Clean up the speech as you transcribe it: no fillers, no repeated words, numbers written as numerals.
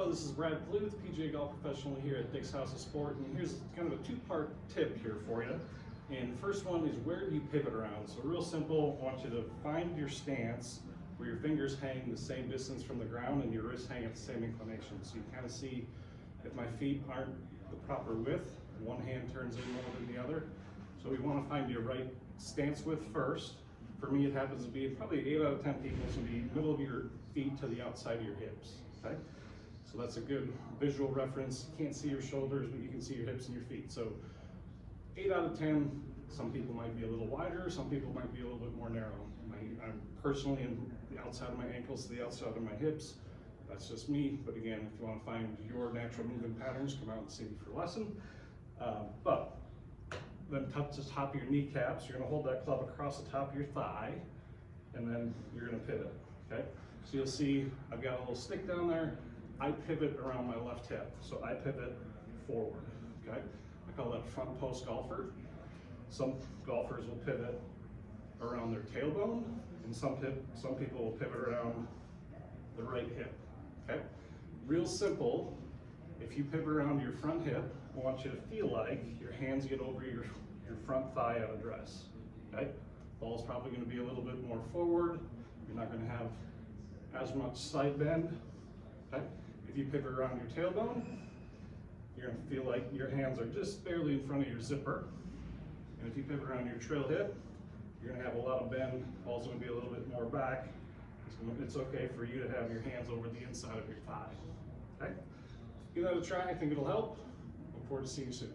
Hello, this is Brad Pluth, PGA golf professional here at Dick's House of Sport, and here's kind of a two-part tip here for you. And the first one is, where do you pivot around? So real simple, I want you to find your stance where your fingers hang the same distance from the ground and your wrists hang at the same inclination. So you kind of see if my feet aren't the proper width, one hand turns in more than the other. So we want to find your right stance width first. For me, it happens to be probably 8 out of 10 people, it's going to be middle of your feet to the outside of your hips. Okay? So that's a good visual reference. You can't see your shoulders, but you can see your hips and your feet. So 8 out of 10, some people might be a little wider, some people might be a little bit more narrow. I'm personally in the outside of my ankles to the outside of my hips. That's just me, but again, if you want to find your natural movement patterns, come out and see me for a lesson. But then touch the top of your kneecaps. You're going to hold that club across the top of your thigh, and then you're going to pivot. Okay? So you'll see I've got a little stick down there. I pivot around my left hip, so I pivot forward. Okay? I call that front post golfer. Some golfers will pivot around their tailbone, and some people will pivot around the right hip. Okay? Real simple. If you pivot around your front hip, I want you to feel like your hands get over your front thigh at address. Okay? Ball's probably going to be a little bit more forward. You're not going to have as much side bend. Okay? If you pivot around your tailbone, you're going to feel like your hands are just barely in front of your zipper. And if you pivot around your trail hip, you're going to have a lot of bend. Ball's going to be a little bit more back. It's okay for you to have your hands over the inside of your thigh. Okay? Give that a try. I think it'll help. Look forward to seeing you soon.